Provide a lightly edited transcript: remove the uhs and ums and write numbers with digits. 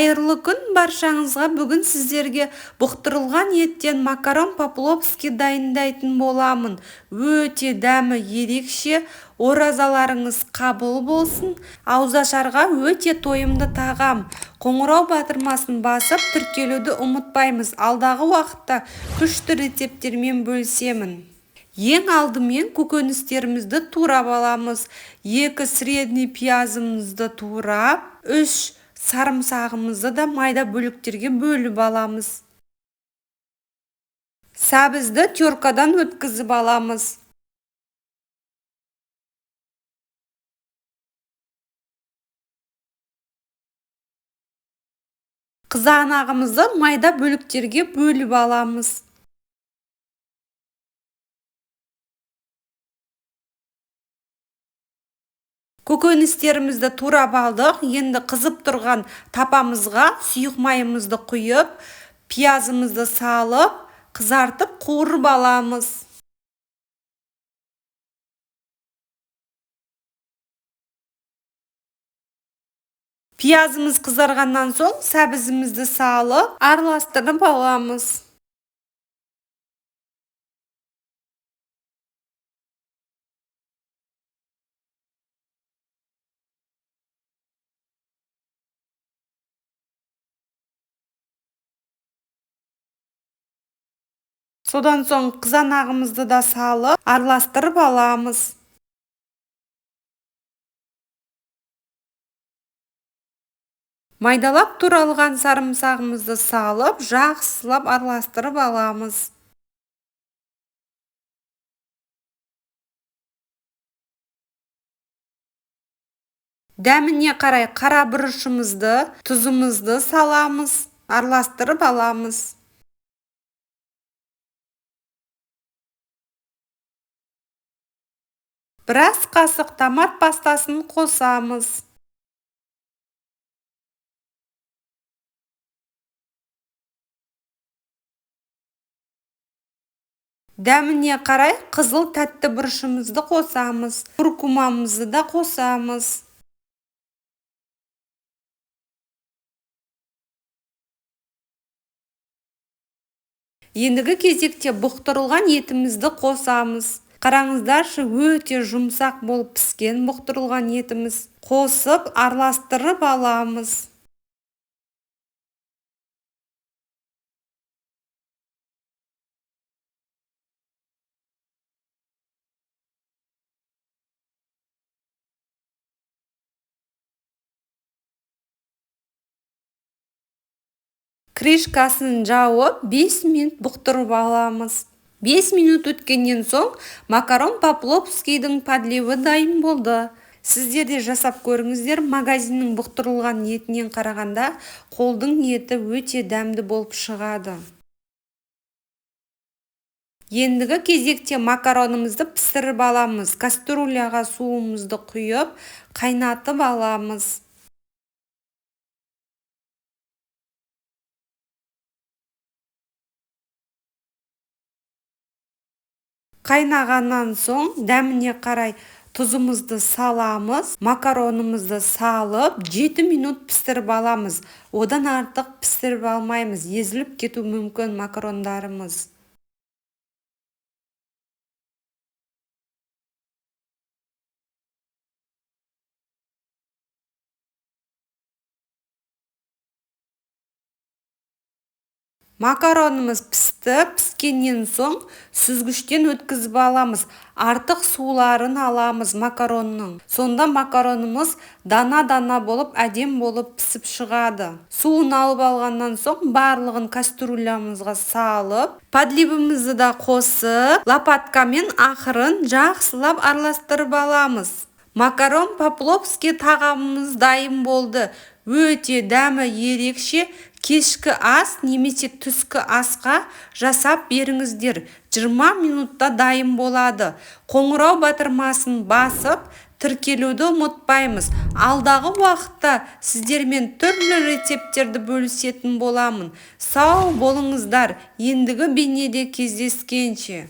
Қайырлы күн баршаңызға. Бүгін сіздерге бұқтырылған еттен макарон по-пловски дайындайтын боламын. Өте дәмі ерекше, оразаларыңыз қабыл болсын. Ауызашарға өте тойымды тағам. Қоңырау батырмасын басып тіркелуді ұмытпаймыз. Алдағы уақытта күшті рецепттермен бөлісемін. Ең алдымен көкөністерімізді турап аламыз. 2 средний пиязымызды турап, 3 сарымсағымызды да майда бөліктерге бөліп аламыз. Сәбізді теркадан өткізіп аламыз. Қызанағымызды майда бөліктерге бөліп аламыз. Көкөністерімізді турап алдық. Енді қызып тұрған тапамызға сұйық майымызды құйып, пиязымызды салып, қызартып қуырып аламыз. Пиязымыз қызарғаннан соң сәбізімізді салып, араластырып аламыз. Содан соң қызанағымызды да салып, араластырып аламыз. Майдалап туралған сарымсағымызды салып, жақсылап араластырып аламыз. Дәміне қарай қара бұрышымызды, тұзымызды саламыз, араластырып аламыз. Біраз қасық томат пастасын қосамыз. Дәміне қарай қызыл тәтті бұрышымызды қосамыз. Куркумамызды да қосамыз. Ендігі кезекте бұқтырылған етімізді қосамыз. Қараңыздаршы, өте жұмсақ болып піскен бұқтырылған етіміз. Қосып, араластырып аламыз. Крышкасын жауып, 5 минут бұқтырып аламыз. 5 минут өткеннен соң макарон по-пловскийдің подливы дайын болды. Сіздер де жасап көріңіздер. Магазиннің бұқтырылған етінен қарағанда қолдың еті өте дәмді болып шығады. Ендігі кезекте макаронымызды пісіріп аламыз. Кастрюляға суымызды құйып, қайнатып аламыз. Қайнағаннан соң дәміне қарай тұзымызды саламыз, макаронымызды салып 7 минут пісіріп аламыз. Одан артық пісіріп алмаймыз, езіліп кету мүмкін макарондарымыз. Макаронымыз пісті. Піскеннен соң сүзгіштен өткізіп аламыз. Артық суларын аламыз макаронның. Сонда макаронымыз дана-дана болып, әдем болып пісіп шығады. Суын алып алғаннан соң барлығын кастрюлямызға салып, подливымызды да қосып, лопаткамен ақырын жақсылап араластырып аламыз. Макарон по-пловски тағамымыз дайын болды. Өте дәмі ерекше. Кешкі ас немесе түскі асқа жасап беріңіздер. 20 минутта дайын болады. Қоңырау батырмасын басып, тіркелуді ұмытпаймыз. Алдағы уақытта сіздермен түрлі рецепттерді бөлісетін боламын. Сау болыңыздар. Ендігі бейнеде кездескенше.